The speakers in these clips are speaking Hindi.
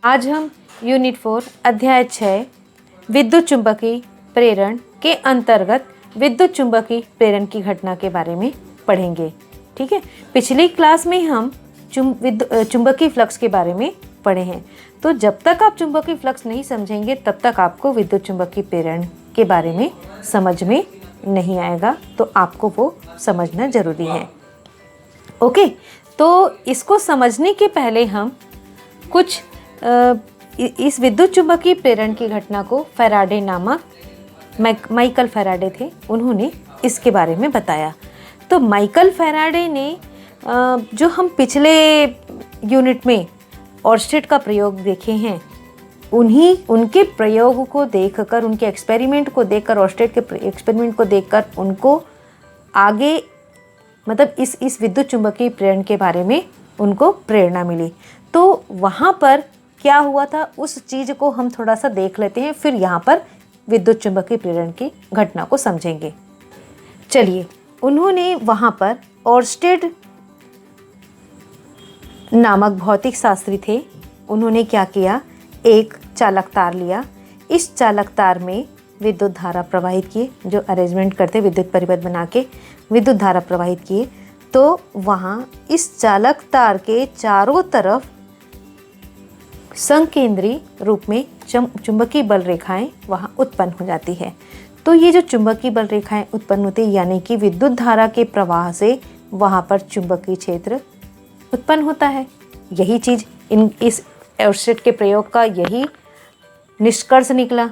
आज हम यूनिट 4 अध्याय 6 विद्युत चुंबकीय प्रेरण के अंतर्गत विद्युत चुंबकीय प्रेरण की घटना के बारे में पढ़ेंगे। ठीक है, पिछली क्लास में हम चुंबकीय फ्लक्स के बारे में पढ़े हैं। तो जब तक आप चुंबकीय फ्लक्स नहीं समझेंगे तब तक आपको विद्युत चुंबकीय प्रेरण के बारे में समझ में नहीं आएगा, तो आपको वो समझना जरूरी है। ओके, तो इसको समझने के पहले हम कुछ इस विद्युत चुंबकीय प्रेरण की घटना को फैराडे नामक माइकल फैराडे थे, उन्होंने इसके बारे में बताया। तो माइकल फैराडे ने जो हम पिछले यूनिट में ऑर्स्टेड का प्रयोग देखे हैं, उनके प्रयोग को देखकर, उनके एक्सपेरिमेंट को देखकर, ऑर्स्टेड के एक्सपेरिमेंट को देखकर उनको आगे मतलब इस विद्युत चुंबकीय प्रेरण के बारे में उनको प्रेरणा मिली। तो वहाँ पर क्या हुआ था उस चीज़ को हम थोड़ा सा देख लेते हैं, फिर यहाँ पर विद्युत चुंबकीय प्रेरण की घटना को समझेंगे। चलिए, उन्होंने वहाँ पर ऑर्स्टेड नामक भौतिक शास्त्री थे, उन्होंने क्या किया, एक चालक तार लिया। इस चालक तार में विद्युत धारा प्रवाहित किए, जो अरेंजमेंट करते विद्युत परिपथ बना के विद्युत धारा प्रवाहित किए। तो वहाँ इस चालक तार के चारों तरफ संकेंद्री रूप में चुंबकीय बल रेखाएं वहाँ उत्पन्न हो जाती है। तो ये जो चुंबकीय बल रेखाएं उत्पन्न होती है, यानी कि विद्युत धारा के प्रवाह से वहाँ पर चुंबकीय क्षेत्र उत्पन्न होता है। यही चीज़ इस ऑर्स्टेड के प्रयोग का यही निष्कर्ष निकला।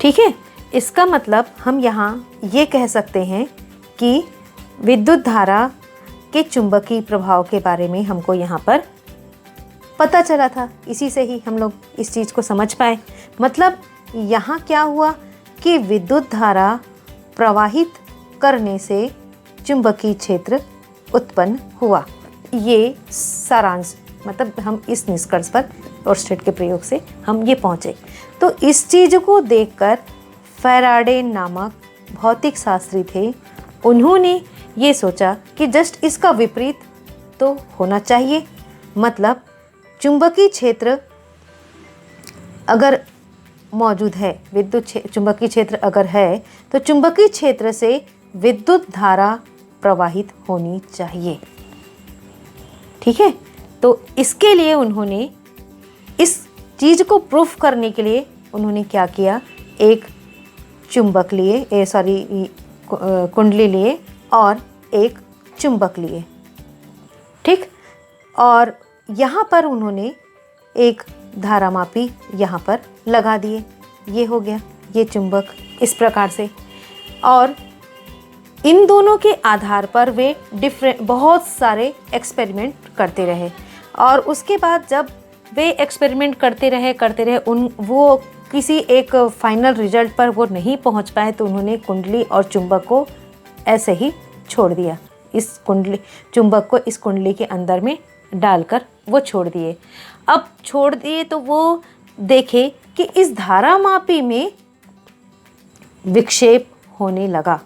ठीक है, इसका मतलब हम यहाँ ये कह सकते हैं कि विद्युत धारा के चुंबकीय प्रभाव के बारे में हमको यहाँ पर पता चला था। इसी से ही हम लोग इस चीज़ को समझ पाए। मतलब यहाँ क्या हुआ कि विद्युत धारा प्रवाहित करने से चुंबकीय क्षेत्र उत्पन्न हुआ। ये सारांश, मतलब हम इस निष्कर्ष पर ऑर्स्टेड के प्रयोग से हम ये पहुँचे। तो इस चीज़ को देखकर फैराडे नामक भौतिक शास्त्री थे, उन्होंने ये सोचा कि जस्ट इसका विपरीत तो होना चाहिए। मतलब चुंबकीय क्षेत्र अगर मौजूद है, विद्युत चुंबकीय क्षेत्र अगर है, तो चुंबकीय क्षेत्र से विद्युत धारा प्रवाहित होनी चाहिए। ठीक है, तो इसके लिए उन्होंने इस चीज़ को प्रूफ करने के लिए उन्होंने क्या किया, एक चुंबक लिए, कुंडली लिए और एक चुंबक लिए। ठीक, और यहाँ पर उन्होंने एक धारामापी यहाँ पर लगा दिए। ये हो गया, ये चुंबक इस प्रकार से। और इन दोनों के आधार पर वे बहुत सारे एक्सपेरिमेंट करते रहे। और उसके बाद जब वे एक्सपेरिमेंट करते रहे वो किसी एक फाइनल रिजल्ट पर वो नहीं पहुंच पाए, तो उन्होंने कुंडली और चुंबक को ऐसे ही छोड़ दिया। इस चुंबक को इस कुंडली के अंदर में डालकर वो छोड़ दिए। अब छोड़ दिए तो वो देखे कि इस धारामापी में विक्षेप होने लगा,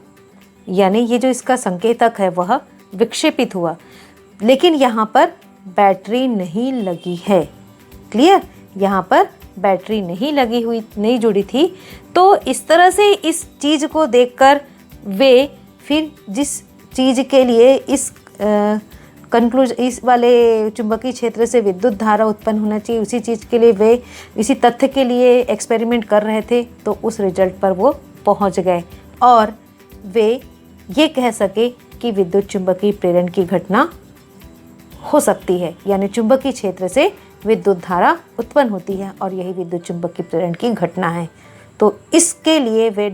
यानी ये जो इसका संकेतक है वह विक्षेपित हुआ। लेकिन यहाँ पर बैटरी नहीं लगी है। क्लियर, यहाँ पर बैटरी नहीं जुड़ी थी। तो इस तरह से इस चीज़ को देखकर वे फिर जिस चीज़ के लिए इस वाले चुंबकीय क्षेत्र से विद्युत धारा उत्पन्न होना चाहिए, उसी चीज़ के लिए वे इसी तथ्य के लिए एक्सपेरिमेंट कर रहे थे, तो उस रिजल्ट पर वो पहुंच गए और वे ये कह सके कि विद्युत चुंबकीय प्रेरण की घटना हो सकती है, यानी चुंबकीय क्षेत्र से विद्युत धारा उत्पन्न होती है और यही विद्युत चुंबकीय प्रेरण की घटना है। तो इसके लिए वे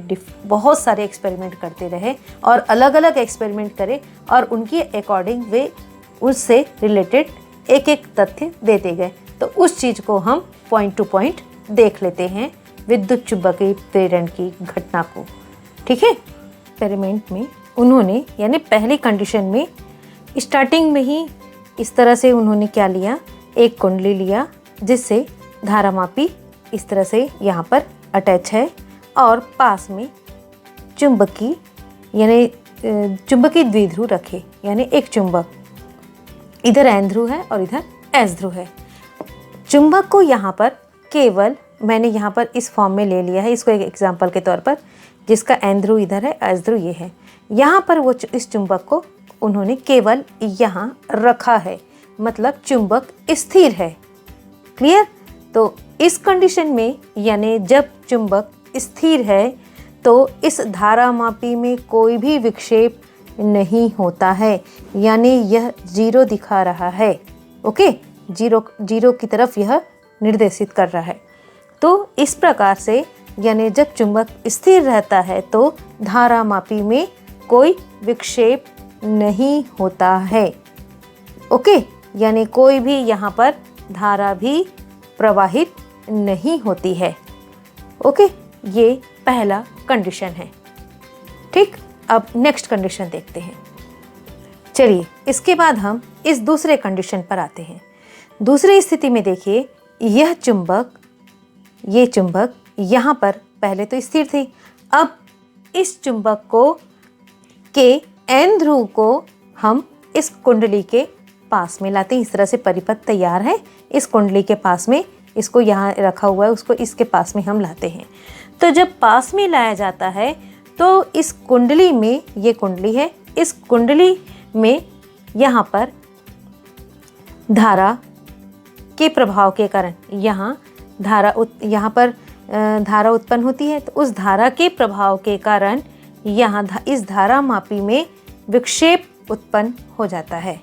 बहुत सारे एक्सपेरिमेंट करते रहे और अलग अलग एक्सपेरिमेंट करे और उनके अकॉर्डिंग वे उससे रिलेटेड एक एक तथ्य देते गए। तो उस चीज़ को हम पॉइंट टू पॉइंट देख लेते हैं, विद्युत चुंबकीय प्रेरण की घटना को। ठीक है, एक्सपेरिमेंट में उन्होंने, यानी पहली कंडीशन में स्टार्टिंग में ही इस तरह से उन्होंने क्या लिया, एक कुंडली लिया जिससे धारामापी इस तरह से यहाँ पर अटैच है और पास में चुंबकीय द्विध्रुव रखे, यानी एक चुंबक, इधर एन ध्रुव है और इधर एस ध्रुव है। चुंबक को यहाँ पर केवल मैंने यहाँ पर इस फॉर्म में ले लिया है, इसको एक एग्जाम्पल के तौर पर, जिसका एन ध्रुव इधर है, एस ध्रुव ये है। यहाँ पर वो इस चुंबक को उन्होंने केवल यहाँ रखा है, मतलब चुंबक स्थिर है। क्लियर? तो इस कंडीशन में यानी जब चुंबक स्थिर है तो इस धारामापी में कोई भी विक्षेप नहीं होता है, यानी यह जीरो दिखा रहा है। ओके, जीरो की तरफ यह निर्देशित कर रहा है। तो इस प्रकार से यानी जब चुंबक स्थिर रहता है तो धारामापी में कोई विक्षेप नहीं होता है। ओके, यानी कोई भी यहाँ पर धारा भी प्रवाहित नहीं होती है। ओके, ये पहला कंडीशन है। ठीक, अब नेक्स्ट कंडीशन देखते हैं। चलिए, इसके बाद हम इस दूसरे कंडीशन पर आते हैं। दूसरी स्थिति में देखिए, यह चुंबक, ये चुंबक यहाँ पर पहले तो स्थिर थी, अब इस चुंबक को के एन ध्रुव को हम इस कुंडली के पास में लाते हैं। इस तरह से परिपथ तैयार है, इस कुंडली के पास में, इसको यहाँ रखा हुआ है, उसको इसके पास में हम लाते हैं। तो जब पास में लाया जाता है तो इस कुंडली में, ये कुंडली है, इस कुंडली में यहाँ पर धारा के प्रभाव के कारण यहाँ पर धारा उत्पन्न होती है। तो उस धारा के प्रभाव के कारण यहाँ इस धारामापी में विक्षेप उत्पन्न हो जाता है।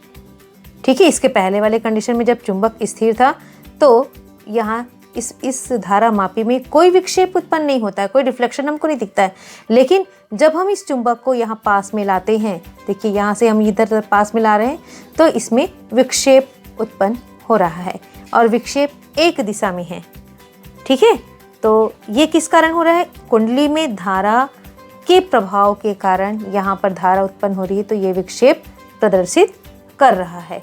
ठीक है, इसके पहले वाले कंडीशन में जब चुंबक स्थिर था तो यहाँ इस धारामापी में कोई विक्षेप उत्पन्न नहीं होता है, कोई रिफ्लेक्शन हमको नहीं दिखता है। लेकिन जब हम इस चुंबक को यहाँ पास में लाते हैं, देखिए यहाँ से हम इधर पास में ला रहे हैं, तो इसमें विक्षेप उत्पन्न हो रहा है और विक्षेप एक दिशा में है। ठीक है, तो ये किस कारण हो रहा है? कुंडली में धारा के प्रभाव के कारण यहाँ पर धारा उत्पन्न हो रही है, तो ये विक्षेप प्रदर्शित कर रहा है।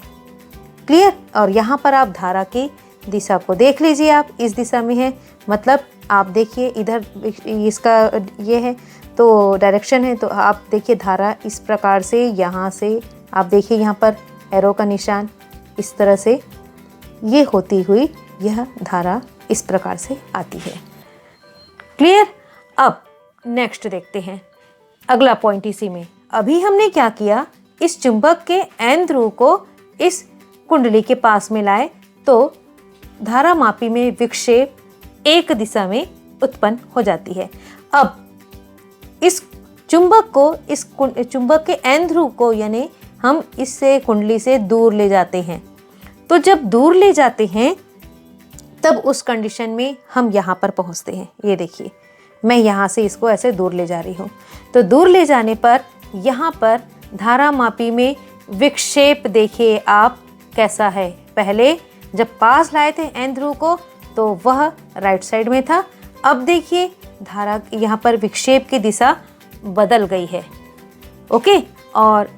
क्लियर? और यहाँ पर आप धारा की दिशा को देख लीजिए, आप इस दिशा में है, मतलब आप देखिए इधर इसका ये है तो डायरेक्शन है, तो आप देखिए धारा इस प्रकार से, यहाँ से आप देखिए यहाँ पर एरो का निशान, इस तरह से ये होती हुई यह धारा इस प्रकार से आती है। क्लियर? अब नेक्स्ट देखते हैं अगला पॉइंट इसी में। अभी हमने क्या किया, इस चुंबक के एन ध्रुव को इस कुंडली के पास में लाए तो धारामापी में विक्षेप एक दिशा में उत्पन्न हो जाती है। अब इस चुंबक को, इस चुंबक के एन ध्रुव को यानी हम इससे कुंडली से दूर ले जाते हैं। तो जब दूर ले जाते हैं तब उस कंडीशन में हम यहाँ पर पहुँचते हैं। ये देखिए, मैं यहाँ से इसको ऐसे दूर ले जा रही हूँ, तो दूर ले जाने पर यहाँ पर धारामापी में विक्षेप देखिए आप कैसा है। पहले जब पास लाए थे एन ध्रुव को तो वह राइट साइड में था, अब देखिए धारा यहाँ पर विक्षेप की दिशा बदल गई है। ओके, और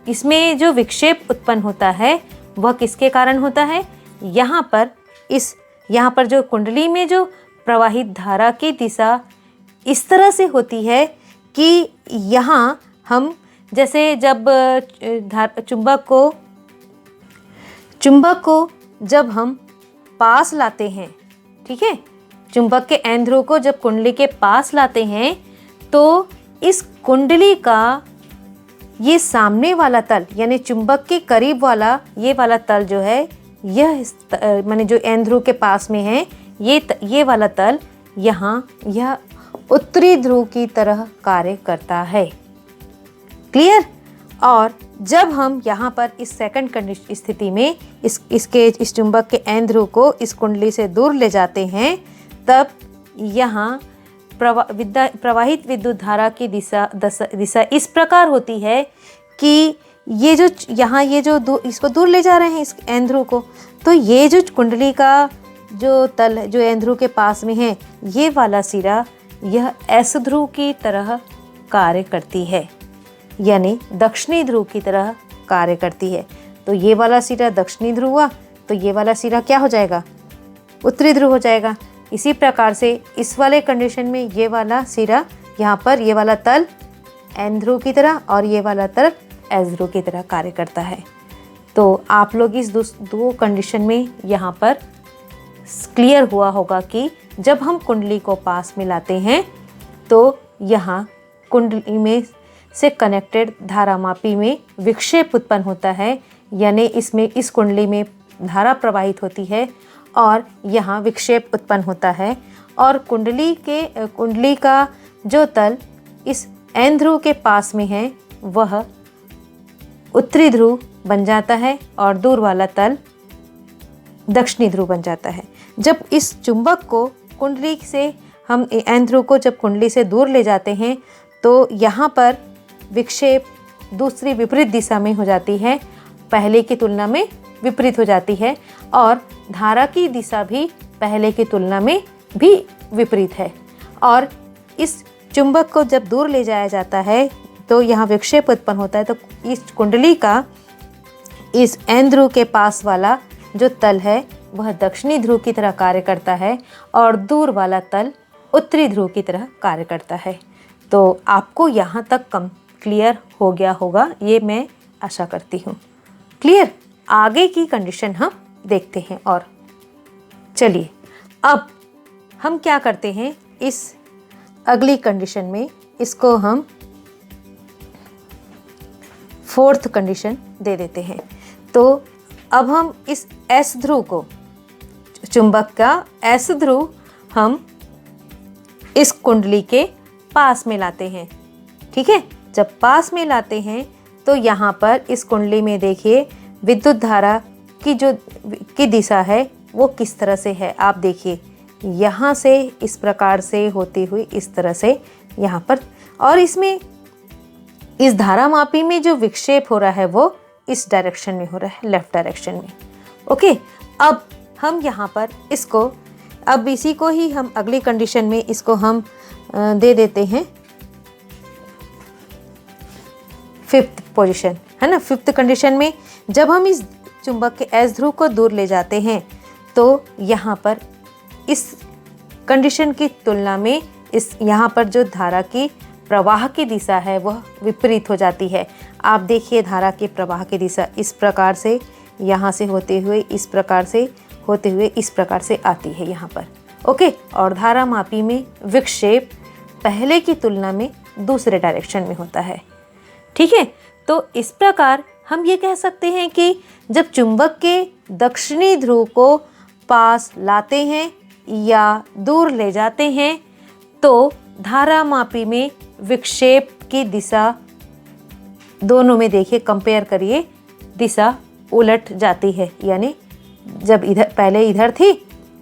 इसमें जो विक्षेप उत्पन्न होता है वह किसके कारण होता है? यहाँ पर जो कुंडली में जो प्रवाहित धारा की दिशा इस तरह से होती है कि यहाँ हम जैसे जब चुंबक को जब हम पास लाते हैं, ठीक है, चुंबक के एन ध्रुव को जब कुंडली के पास लाते हैं तो इस कुंडली का ये सामने वाला तल यानी चुंबक के करीब वाला ये वाला तल जो है, यह माने जो एन ध्रुव के पास में है, ये वाला तल यहाँ यह उत्तरी ध्रुव की तरह कार्य करता है। क्लियर? और जब हम यहाँ पर इस सेकंड स्थिति में इस चुंबक के एन ध्रुव को इस कुंडली से दूर ले जाते हैं, तब यहाँ प्रवाहित विद्युत धारा की दिशा इस प्रकार होती है कि ये जो यहाँ इसको दूर ले जा रहे हैं इस एन ध्रुव को, तो ये जो कुंडली का जो तल जो एन ध्रुव के पास में है, ये वाला सिरा यह एस ध्रुव की तरह कार्य करती है, यानी दक्षिणी ध्रुव की तरह कार्य करती है। तो ये वाला सिरा दक्षिणी ध्रुव हुआ, तो ये वाला सिरा क्या हो जाएगा? उत्तरी ध्रुव हो जाएगा। इसी प्रकार से इस वाले कंडीशन में ये वाला सिरा यहाँ पर, ये वाला तल एन ध्रुव की तरह और ये वाला तल एस ध्रुव की तरह कार्य करता है। तो आप लोग इस दो कंडीशन में यहाँ पर क्लियर हुआ होगा कि जब हम कुंडली को पास में लाते हैं तो यहाँ कुंडली में से कनेक्टेड धारामापी में विक्षेप उत्पन्न होता है, यानी इसमें इस कुंडली में धारा प्रवाहित होती है और यहाँ विक्षेप उत्पन्न होता है और कुंडली का जो तल इस एन ध्रुव के पास में है वह उत्तरी ध्रुव बन जाता है और दूर वाला तल दक्षिणी ध्रुव बन जाता है। जब इस चुंबक को कुंडली से हम एन ध्रुव को जब कुंडली से दूर ले जाते हैं तो यहाँ पर विक्षेप दूसरी विपरीत दिशा में हो जाती है, पहले की तुलना में विपरीत हो जाती है और धारा की दिशा भी पहले की तुलना में भी विपरीत है। और इस चुंबक को जब दूर ले जाया जाता है तो यहाँ विक्षेप उत्पन्न होता है, तो इस कुंडली का इस एन ध्रुव के पास वाला जो तल है वह दक्षिणी ध्रुव की तरह कार्य करता है और दूर वाला तल उत्तरी ध्रुव की तरह कार्य करता है। तो आपको यहाँ तक कम क्लियर हो गया होगा, ये मैं आशा करती हूँ। क्लियर? आगे की कंडीशन हम देखते हैं। और चलिए अब हम क्या करते हैं, इस अगली कंडीशन में इसको हम फोर्थ कंडीशन दे देते हैं। तो अब हम इस एस ध्रुव को, चुंबक का एस ध्रुव हम इस कुंडली के पास में लाते हैं। ठीक है, जब पास में लाते हैं तो यहाँ पर इस कुंडली में देखिए विद्युत धारा की दिशा है वो किस तरह से है। आप देखिए यहाँ से इस प्रकार से होती हुई इस तरह से यहाँ पर, और इसमें इस धारामापी में जो विक्षेप हो रहा है वो इस डायरेक्शन में हो रहा है, लेफ्ट डायरेक्शन में। ओके, अब हम यहाँ पर इसको, अब इसी को ही हम अगली कंडीशन में इसको हम दे देते हैं फिफ्थ पोजीशन, है ना। फिफ्थ कंडीशन में जब हम इस चुंबक के एस ध्रुव को दूर ले जाते हैं तो यहाँ पर इस कंडीशन की तुलना में इस यहाँ पर जो धारा की प्रवाह की दिशा है वह विपरीत हो जाती है। आप देखिए धारा के प्रवाह की दिशा इस प्रकार से यहाँ से होते हुए इस प्रकार से होते हुए इस प्रकार से आती है यहाँ पर। ओके, और धारामापी में विक्षेप पहले की तुलना में दूसरे डायरेक्शन में होता है। ठीक है, तो इस प्रकार हम ये कह सकते हैं कि जब चुंबक के दक्षिणी ध्रुव को पास लाते हैं या दूर ले जाते हैं तो धारामापी में विक्षेप की दिशा दोनों में देखिए, कंपेयर करिए, दिशा उलट जाती है। यानी जब इधर पहले इधर थी,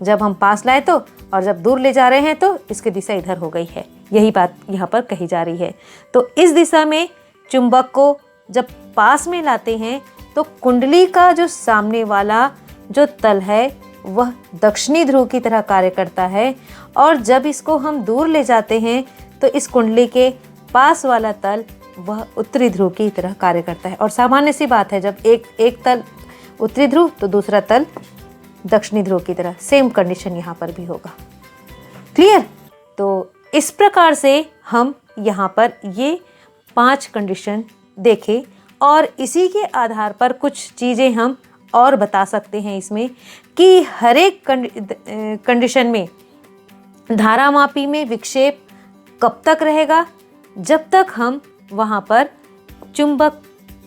जब हम पास लाए तो, और जब दूर ले जा रहे हैं तो इसकी दिशा इधर हो गई है। यही बात यहाँ पर कही जा रही है। तो इस दिशा में चुंबक को जब पास में लाते हैं तो कुंडली का जो सामने वाला जो तल है वह दक्षिणी ध्रुव की तरह कार्य करता है, और जब इसको हम दूर ले जाते हैं तो इस कुंडली के पास वाला तल वह उत्तरी ध्रुव की तरह कार्य करता है। और सामान्य सी बात है, जब एक तल उत्तरी ध्रुव तो दूसरा तल दक्षिणी ध्रुव की तरह, सेम कंडीशन यहाँ पर भी होगा। क्लियर? तो इस प्रकार से हम यहाँ पर ये 5 कंडीशन देखे और इसी के आधार पर कुछ चीज़ें हम और बता सकते हैं इसमें कि हर एक कंडीशन में धारामापी में विक्षेप कब तक रहेगा, जब तक हम वहाँ पर चुंबक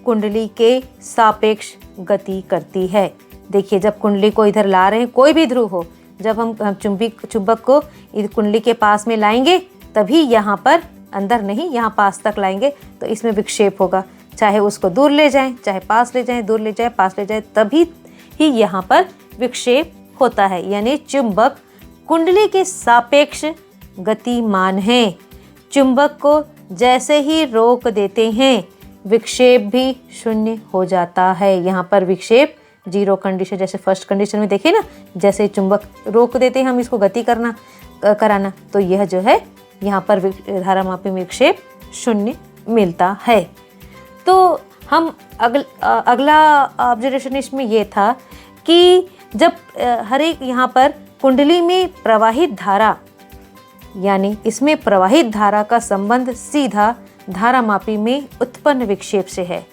कुंडली के सापेक्ष गति करती है। देखिए, जब कुंडली को इधर ला रहे हैं, कोई भी ध्रुव हो, जब हम चुंबक को इस कुंडली के पास में लाएंगे तभी यहाँ पर, अंदर नहीं, यहाँ पास तक लाएंगे तो इसमें विक्षेप होगा। चाहे उसको दूर ले जाएं, चाहे पास ले जाएं, दूर ले जाएं, पास ले जाएं, तभी ही यहाँ पर विक्षेप होता है। यानी चुंबक कुंडली के सापेक्ष गतिमान है। चुंबक को जैसे ही रोक देते हैं विक्षेप भी शून्य हो जाता है। यहाँ पर विक्षेप जीरो कंडीशन, जैसे फर्स्ट कंडीशन में देखिए ना, जैसे चुंबक रोक देते हैं हम इसको गति कराना, तो यह जो है यहाँ पर धारामापी में विक्षेप शून्य मिलता है। तो हम अगला ऑब्जर्वेशन इसमें ये था कि जब हर एक यहाँ पर कुंडली में प्रवाहित धारा, यानी इसमें प्रवाहित धारा का संबंध सीधा धारामापी में उत्पन्न विक्षेप से है।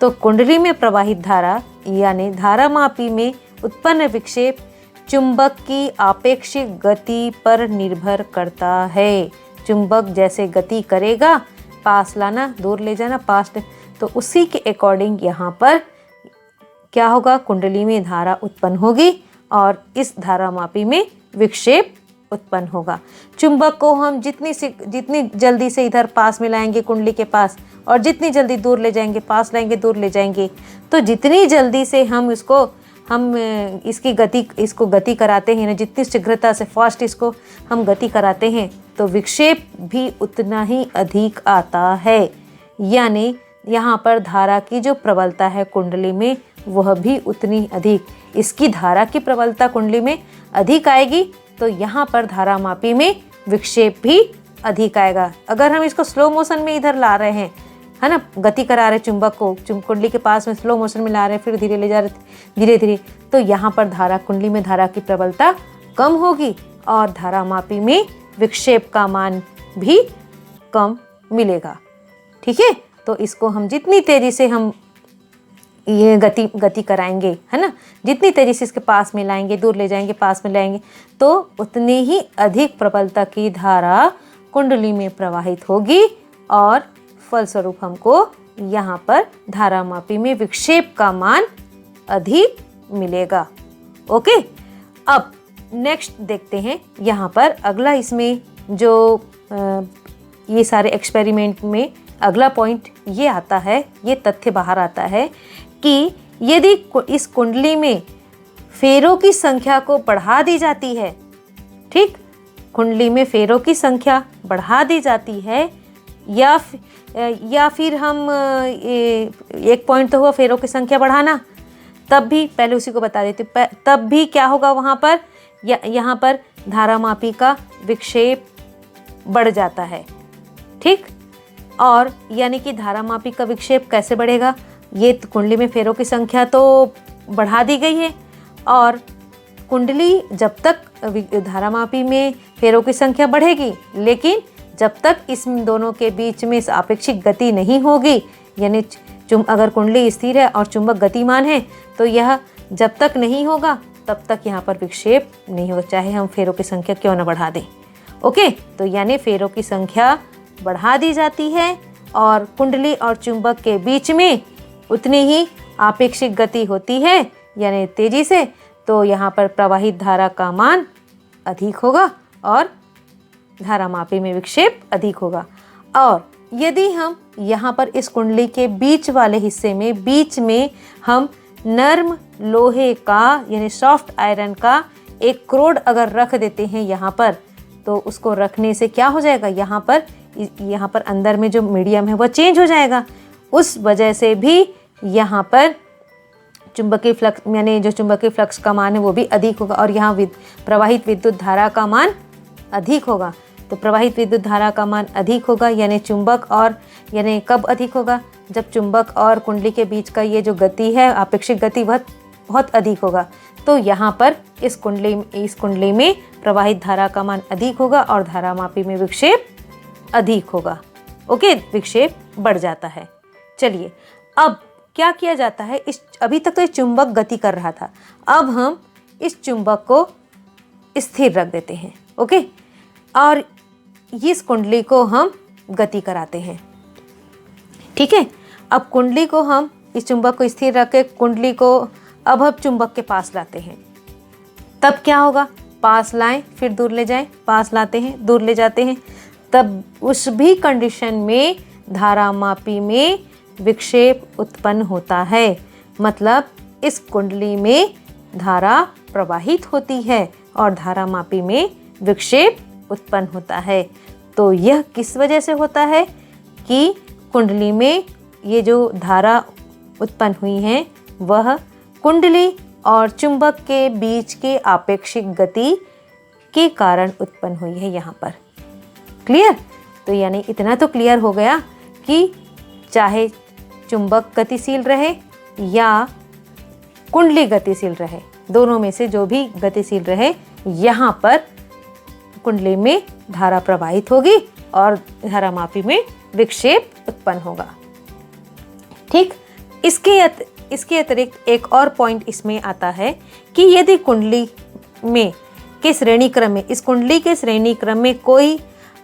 तो कुंडली में प्रवाहित धारा यानी धारामापी में उत्पन्न विक्षेप चुंबक की आपेक्षिक गति पर निर्भर करता है। चुंबक जैसे गति करेगा, पास लाना, दूर ले जाना, पास, तो उसी के अकॉर्डिंग यहाँ पर क्या होगा, कुंडली में धारा उत्पन्न होगी और इस धारामापी में विक्षेप उत्पन्न होगा। चुंबक को हम जितनी जल्दी से इधर पास में लाएंगे कुंडली के पास, और जितनी जल्दी दूर ले जाएंगे, पास लाएंगे, दूर ले जाएंगे, तो जितनी जल्दी से हम इसको गति कराते हैं ना, जितनी शीघ्रता से फास्ट इसको हम गति कराते हैं, तो विक्षेप भी उतना ही अधिक आता है। यानी यहाँ पर धारा की जो प्रबलता है कुंडली में वह भी उतनी अधिक, इसकी धारा की प्रबलता कुंडली में अधिक आएगी, तो यहाँ पर धारामापी में विक्षेप भी अधिक आएगा। अगर हम इसको स्लो मोशन में इधर ला रहे हैं, है ना, गति करा रहे चुंबक को कुंडली के पास में स्लो मोशन में ला रहे हैं, फिर धीरे ले जा रहे धीरे धीरे, तो यहाँ पर कुंडली में धारा की प्रबलता कम होगी और धारामापी में विक्षेप का मान भी कम मिलेगा। ठीक है, तो इसको हम जितनी तेजी से हम ये गति कराएंगे, है ना, जितनी तेजी से इसके पास में लाएंगे, दूर ले जाएंगे, पास में लाएंगे, तो उतनी ही अधिक प्रबलता की धारा कुंडली में प्रवाहित होगी और फलस्वरूप हमको यहाँ पर धारामापी में विक्षेप का मान अधिक मिलेगा। ओके, अब नेक्स्ट देखते हैं यहाँ पर अगला, इसमें जो ये सारे एक्सपेरिमेंट में अगला पॉइंट ये आता है, ये तथ्य बाहर आता है कि यदि इस कुंडली में फेरों की संख्या को बढ़ा दी जाती है, ठीक, कुंडली में फेरों की संख्या बढ़ा दी जाती है, या फिर हम एक पॉइंट तो हुआ फेरों की संख्या बढ़ाना, तब भी पहले उसी को बता देते, तब भी क्या होगा वहाँ पर, यहाँ पर धारामापी का विक्षेप बढ़ जाता है। ठीक, और यानी कि धारामापी का विक्षेप कैसे बढ़ेगा, ये कुंडली में फेरों की संख्या तो बढ़ा दी गई है, और कुंडली जब तक धारामापी में फेरों की संख्या बढ़ेगी, लेकिन जब तक इस दोनों के बीच में सापेक्षिक गति नहीं होगी, यानी अगर कुंडली स्थिर है और चुंबक गतिमान है, तो यह जब तक नहीं होगा तब तक यहाँ पर विक्षेप नहीं होगा, चाहे हम फेरों की संख्या क्यों न बढ़ा दें। ओके, तो यानी फेरों की संख्या बढ़ा दी जाती है और कुंडली और चुंबक के बीच में उतनी ही आपेक्षिक गति होती है, यानी तेजी से, तो यहाँ पर प्रवाहित धारा का मान अधिक होगा और धारामापी में विक्षेप अधिक होगा। और यदि हम यहाँ पर इस कुंडली के बीच वाले हिस्से में बीच में हम नर्म लोहे का यानी सॉफ्ट आयरन का एक क्रोड अगर रख देते हैं यहाँ पर, तो उसको रखने से क्या हो जाएगा, यहाँ पर अंदर में जो मीडियम है वह चेंज हो जाएगा, उस वजह से भी यहाँ पर चुंबकीय फ्लक्स यानी जो चुंबकीय फ्लक्स का मान है वो भी अधिक होगा और यहाँ प्रवाहित विद्युत धारा का मान अधिक होगा। तो प्रवाहित विद्युत धारा का मान अधिक होगा, यानी चुंबक और यानी कब अधिक होगा, जब चुंबक और कुंडली के बीच का ये जो गति है आपेक्षिक गति वह बहुत अधिक होगा। तो यहाँ पर इस कुंडली में प्रवाहित धारा का मान अधिक होगा और धारामापी में विक्षेप अधिक होगा। ओके, विक्षेप बढ़ जाता है। चलिए, अब क्या किया जाता है, अभी तक तो ये चुंबक गति कर रहा था, अब हम इस चुंबक को स्थिर रख देते हैं। ओके, और इस कुंडली को हम गति कराते हैं। ठीक है, अब कुंडली को हम इस चुंबक को स्थिर रख के कुंडली को अब हम चुंबक के पास लाते हैं, तब क्या होगा, पास लाएं फिर दूर ले जाएं, पास लाते हैं दूर ले जाते हैं, तब उस भी कंडीशन में धारामापी में विक्षेप उत्पन्न होता है। मतलब इस कुंडली में धारा प्रवाहित होती है और धारामापी में विक्षेप उत्पन्न होता है। तो यह किस वजह से होता है कि कुंडली में ये जो धारा उत्पन्न हुई है वह कुंडली और चुंबक के बीच के आपेक्षिक गति के कारण उत्पन्न हुई है यहाँ पर। क्लियर? तो यानी इतना तो क्लियर हो गया कि चाहे चुंबक गतिशील रहे या कुंडली गतिशील रहे, दोनों में से जो भी गतिशील रहे, यहाँ पर कुंडली में धारा प्रवाहित होगी और धारामापी में विक्षेप उत्पन्न होगा। ठीक, इसके अतिरिक्त एक और पॉइंट इसमें आता है कि यदि कुंडली में के श्रेणी क्रम में, इस कुंडली के श्रेणी क्रम में कोई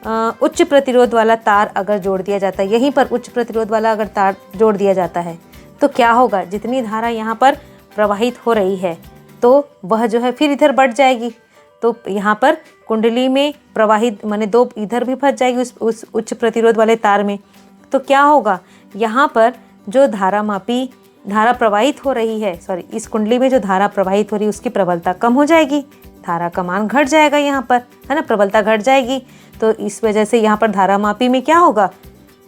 उच्च प्रतिरोध वाला तार अगर जोड़ दिया जाता है, यहीं पर उच्च प्रतिरोध वाला अगर तार जोड़ दिया जाता है तो क्या होगा, जितनी धारा यहाँ पर प्रवाहित हो रही है तो वह जो है फिर इधर बढ़ जाएगी। तो यहाँ पर कुंडली में प्रवाहित माने 2 इधर भी फंस जाएगी उस उच्च प्रतिरोध वाले तार में। तो क्या होगा, यहाँ पर जो धारा प्रवाहित हो रही है, इस कुंडली में जो धारा प्रवाहित हो रही है उसकी प्रबलता कम हो जाएगी, धारा का मान घट जाएगा यहाँ पर, है ना, प्रबलता घट जाएगी। तो इस वजह से यहाँ पर धारामापी में क्या होगा,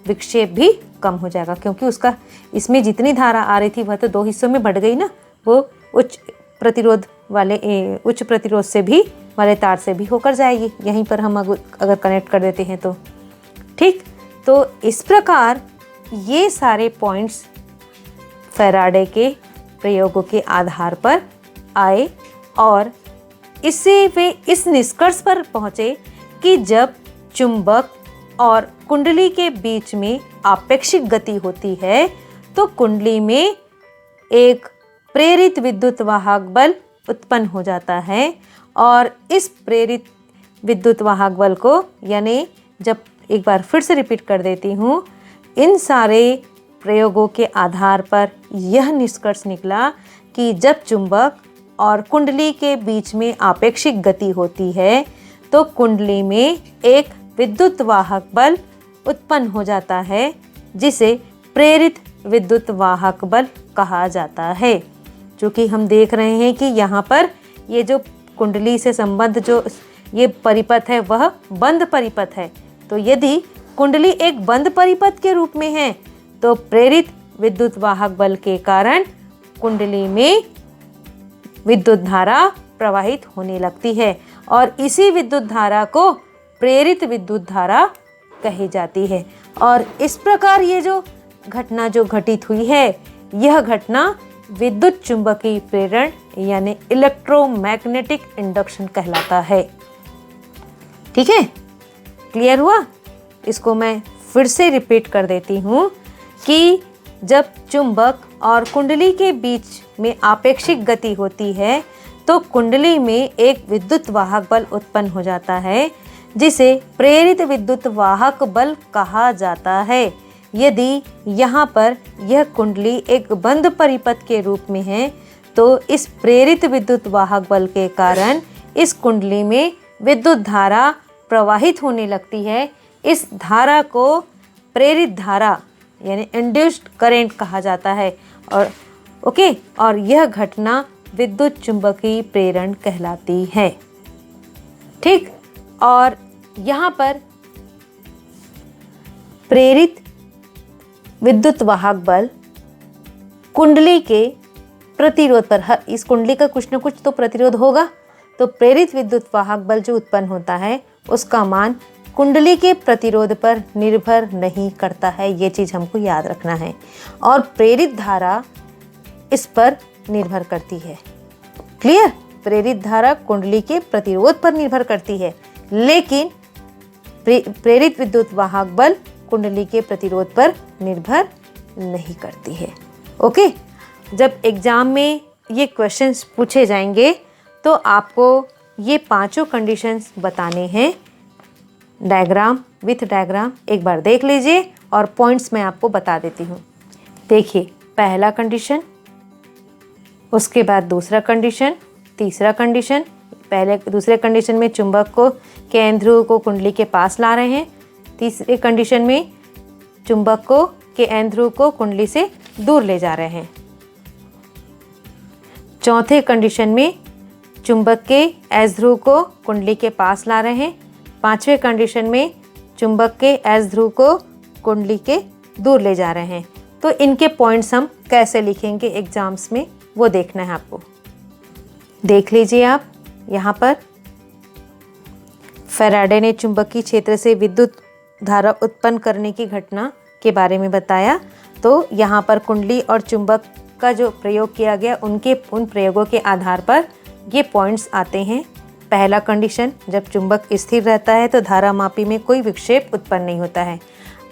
विक्षेप भी कम हो जाएगा, क्योंकि उसका इसमें जितनी धारा आ रही थी वह तो 2 हिस्सों में बढ़ गई ना, वो उच्च प्रतिरोध से भी वाले तार से भी होकर जाएगी। यहीं पर हम अगर कनेक्ट कर देते हैं तो ठीक। तो इस प्रकार ये सारे पॉइंट्स फैराडे के प्रयोगों के आधार पर आए और इससे वे इस निष्कर्ष पर पहुंचे कि जब चुंबक और कुंडली के बीच में आपेक्षिक गति होती है तो कुंडली में एक प्रेरित विद्युत वाहक बल उत्पन्न हो जाता है। और इस प्रेरित विद्युत वाहक बल को, यानी जब एक बार फिर से रिपीट कर देती हूँ, इन सारे प्रयोगों के आधार पर यह निष्कर्ष निकला कि जब चुंबक और कुंडली के बीच में आपेक्षिक गति होती है तो कुंडली में एक विद्युत वाहक बल उत्पन्न हो जाता है, जिसे प्रेरित विद्युत वाहक बल कहा जाता है। क्योंकि हम देख रहे हैं कि यहाँ पर ये जो कुंडली से संबंध जो ये परिपथ है वह बंद परिपथ है। तो यदि कुंडली एक बंद परिपथ के रूप में है तो प्रेरित विद्युत वाहक बल के कारण कुंडली में विद्युत धारा प्रवाहित होने लगती है और इसी विद्युत धारा को प्रेरित विद्युत धारा कही जाती है। और इस प्रकार ये जो घटना जो घटित हुई है, यह घटना विद्युत चुंबकीय प्रेरण यानी इलेक्ट्रोमैग्नेटिक इंडक्शन कहलाता है। ठीक है, क्लियर हुआ? इसको मैं फिर से रिपीट कर देती हूँ कि जब चुंबक और कुंडली के बीच में आपेक्षिक गति होती है तो कुंडली में एक विद्युत वाहक बल उत्पन्न हो जाता है, जिसे प्रेरित विद्युत वाहक बल कहा जाता है। यदि यहाँ पर यह कुंडली एक बंद परिपथ के रूप में है तो इस प्रेरित विद्युत वाहक बल के कारण इस कुंडली में विद्युत धारा प्रवाहित होने लगती है। इस धारा को प्रेरित धारा यानी इंड्यूस्ड करंट कहा जाता है। और यह घटना विद्युत चुंबकीय प्रेरण कहलाती है। ठीक, और यहाँ पर प्रेरित विद्युत वाहक बल कुंडली के प्रतिरोध पर, इस कुंडली का कुछ न कुछ तो प्रतिरोध होगा, तो प्रेरित विद्युत वाहक बल जो उत्पन्न होता है उसका मान कुंडली के प्रतिरोध पर निर्भर नहीं करता है। ये चीज़ हमको याद रखना है। और प्रेरित धारा इस पर निर्भर करती है। क्लियर? प्रेरित धारा कुंडली के प्रतिरोध पर निर्भर करती है, लेकिन प्रेरित विद्युत वाहक बल कुंडली के प्रतिरोध पर निर्भर नहीं करती है। ओके, जब एग्जाम में ये क्वेश्चंस पूछे जाएंगे तो आपको ये 5 कंडीशंस बताने हैं। डायग्राम विथ डायग्राम एक बार देख लीजिए और पॉइंट्स मैं आपको बता देती हूँ। देखिए, पहला कंडीशन, उसके बाद दूसरा कंडीशन, तीसरा कंडीशन। दूसरे कंडीशन में चुंबक को के एंध्रुव को कुंडली के पास ला रहे हैं। तीसरे कंडीशन में चुंबक को के एंध्रुव को कुंडली से दूर ले जा रहे हैं। चौथे कंडीशन में चुंबक के एस ध्रुव को कुंडली के पास ला रहे हैं। पांचवें कंडीशन में चुंबक के एस ध्रुव को कुंडली के दूर ले जा रहे हैं। तो इनके पॉइंट्स हम कैसे लिखेंगे एग्जाम्स में, वो देखना है आपको। देख लीजिए आप, यहाँ पर फैराडे ने चुंबकीय क्षेत्र से विद्युत धारा उत्पन्न करने की घटना के बारे में बताया। तो यहाँ पर कुंडली और चुंबक का जो प्रयोग किया गया उन प्रयोगों के आधार पर ये पॉइंट्स आते हैं। पहला कंडीशन, जब चुंबक स्थिर रहता है तो धारामापी में कोई विक्षेप उत्पन्न नहीं होता है।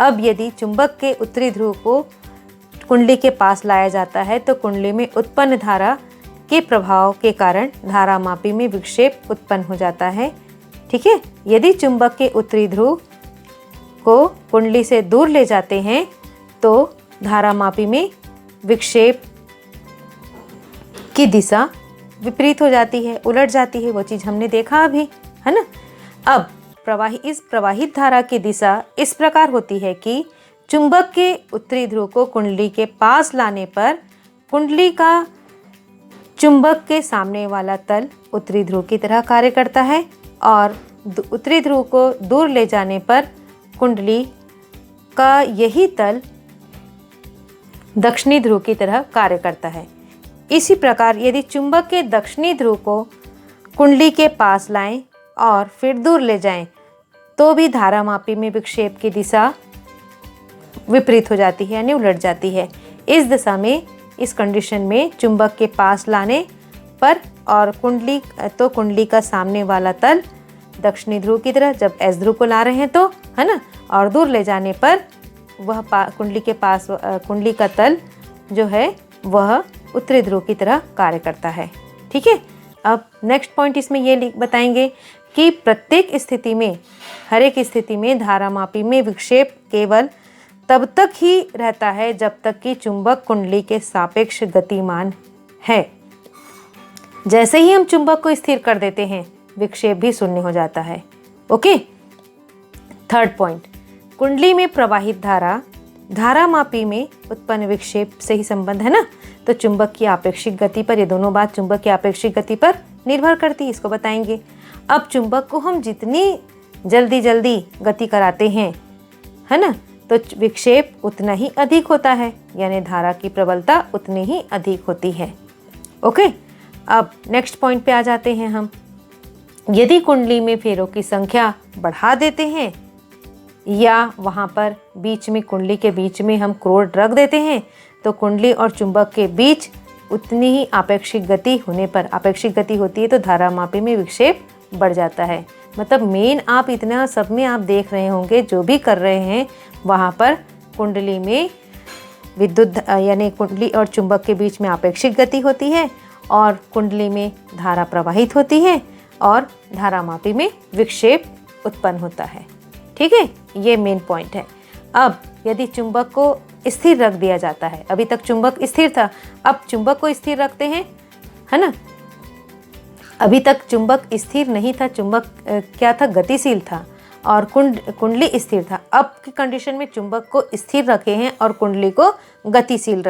अब यदि चुंबक के उत्तरी ध्रुव को कुंडली के पास लाया जाता है तो कुंडली में उत्पन्न धारा के प्रभाव के कारण धारामापी में विक्षेप उत्पन्न हो जाता है। ठीक है, यदि चुंबक के उत्तरी ध्रुव को कुंडली से दूर ले जाते हैं तो धारामापी में विक्षेप की दिशा विपरीत हो जाती है, उलट जाती है। वो चीज़ हमने देखा अभी, है ना। अब इस प्रवाहित धारा की दिशा इस प्रकार होती है कि चुंबक के उत्तरी ध्रुव को कुंडली के पास लाने पर कुंडली का चुंबक के सामने वाला तल उत्तरी ध्रुव की तरह कार्य करता है और उत्तरी ध्रुव को दूर ले जाने पर कुंडली का यही तल दक्षिणी ध्रुव की तरह कार्य करता है। इसी प्रकार यदि चुंबक के दक्षिणी ध्रुव को कुंडली के पास लाएं और फिर दूर ले जाएं तो भी धारामापी में विक्षेप की दिशा विपरीत हो जाती है, यानी उलट जाती है। इस दिशा में, इस कंडीशन में चुंबक के पास लाने पर और कुंडली का सामने वाला तल दक्षिणी ध्रुव की तरह, जब एस ध्रुव को ला रहे हैं तो, है ना, और दूर ले जाने पर वह कुंडली के पास कुंडली का तल जो है वह उत्तरी ध्रुव की तरह कार्य करता है। ठीक है, अब नेक्स्ट पॉइंट इसमें ये बताएंगे कि प्रत्येक स्थिति में, हर एक स्थिति में धारामापी में विक्षेप केवल तब तक ही रहता है जब तक कि चुंबक कुंडली के सापेक्ष गतिमान है। जैसे ही हम चुंबक को स्थिर कर देते हैं विक्षेप भी शून्य हो जाता है। ओके, थर्ड पॉइंट, कुंडली में प्रवाहित धारामापी में उत्पन्न विक्षेप से ही संबंध है ना, तो चुंबक की आपेक्षिक गति पर, ये दोनों बात चुंबक की आपेक्षिक गति पर निर्भर करती है, इसको बताएंगे। अब चुंबक को हम जितनी जल्दी गति कराते हैं, है ना, तो विक्षेप उतना ही अधिक होता है, यानी धारा की प्रबलता उतनी ही अधिक होती है। ओके, अब नेक्स्ट पॉइंट पे आ जाते हैं हम। यदि कुंडली में फेरों की संख्या बढ़ा देते हैं या वहाँ पर बीच में, कुंडली के बीच में हम क्रोड रख देते हैं तो कुंडली और चुंबक के बीच उतनी ही आपेक्षिक गति होने पर, आपेक्षिक गति होती है तो धारामापी में विक्षेप बढ़ जाता है। मतलब मेन आप इतना सब में आप देख रहे होंगे, जो भी कर रहे हैं वहाँ पर कुंडली में विद्युत, यानी कुंडली और चुंबक के बीच में आपेक्षिक गति होती है और कुंडली में धारा प्रवाहित होती है और धारामापी में विक्षेप उत्पन्न होता है। ठीक है, ये मेन पॉइंट है। अब यदि चुंबक को स्थिर रख दिया जाता है, अभी तक चुंबक स्थिर था, अब चुंबक को स्थिर रखते हैं, है ना। अभी तक चुंबक स्थिर नहीं था, चुंबक क्या था, गतिशील था और कुंडली स्थिर था। अब की कंडीशन में चुंबक को स्थिर रखे हैं और कुंडली को गतिशील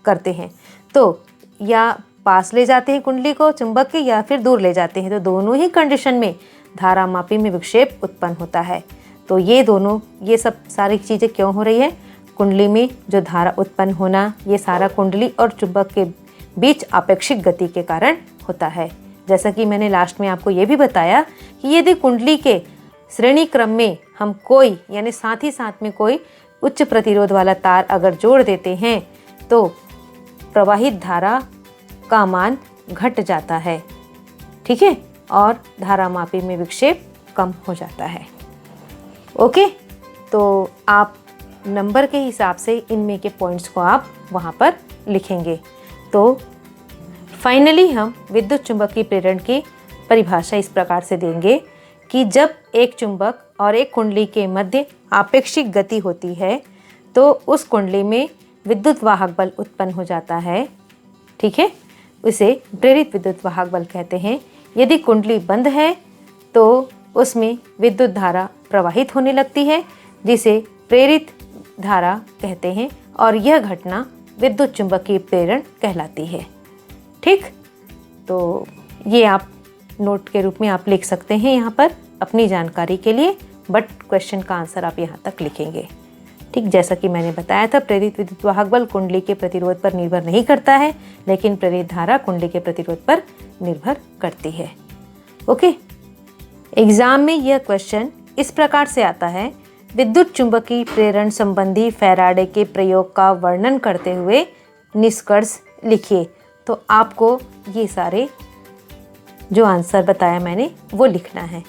करते हैं, तो या पास ले जाते हैं कुंडली को चुंबक के या फिर दूर ले जाते हैं, तो दोनों ही कंडीशन में धारामापी में विक्षेप उत्पन्न होता है। तो ये सब सारी चीज़ें क्यों हो रही है, कुंडली में जो धारा उत्पन्न होना, ये सारा कुंडली और चुंबक के बीच आपेक्षिक गति के कारण होता है। जैसा कि मैंने लास्ट में आपको ये भी बताया कि यदि कुंडली के श्रेणी क्रम में हम कोई, यानी साथ ही साथ में कोई उच्च प्रतिरोध वाला तार अगर जोड़ देते हैं तो प्रवाहित धारा का मान घट जाता है। ठीक है, और धारामापी में विक्षेप कम हो जाता है। ओके, तो आप नंबर के हिसाब से इनमें के पॉइंट्स को आप वहाँ पर लिखेंगे। तो फाइनली हम विद्युत चुंबकीय प्रेरण की परिभाषा इस प्रकार से देंगे कि जब एक चुंबक और एक कुंडली के मध्य आपेक्षिक गति होती है तो उस कुंडली में विद्युत वाहक बल उत्पन्न हो जाता है। ठीक है, उसे प्रेरित विद्युत वाहक बल कहते हैं। यदि कुंडली बंद है तो उसमें विद्युत धारा प्रवाहित होने लगती है, जिसे प्रेरित धारा कहते हैं और यह घटना विद्युत चुंबकीय प्रेरण कहलाती है। ठीक, तो ये आप नोट के रूप में आप लिख सकते हैं यहाँ पर अपनी जानकारी के लिए, बट क्वेश्चन का आंसर आप यहाँ तक लिखेंगे। ठीक, जैसा कि मैंने बताया था, प्रेरित विद्युत वाहक बल कुंडली के प्रतिरोध पर निर्भर नहीं करता है, लेकिन प्रेरित धारा कुंडली के प्रतिरोध पर निर्भर करती है। ओके, एग्जाम में यह क्वेश्चन इस प्रकार से आता है, विद्युत चुंबकीय प्रेरण संबंधी फैराडे के प्रयोग का वर्णन करते हुए निष्कर्ष लिखिए। तो आपको ये सारे जो आंसर बताया मैंने वो लिखना है।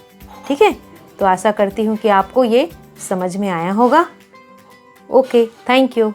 ठीक है, तो आशा करती हूँ कि आपको ये समझ में आया होगा। Okay, thank you.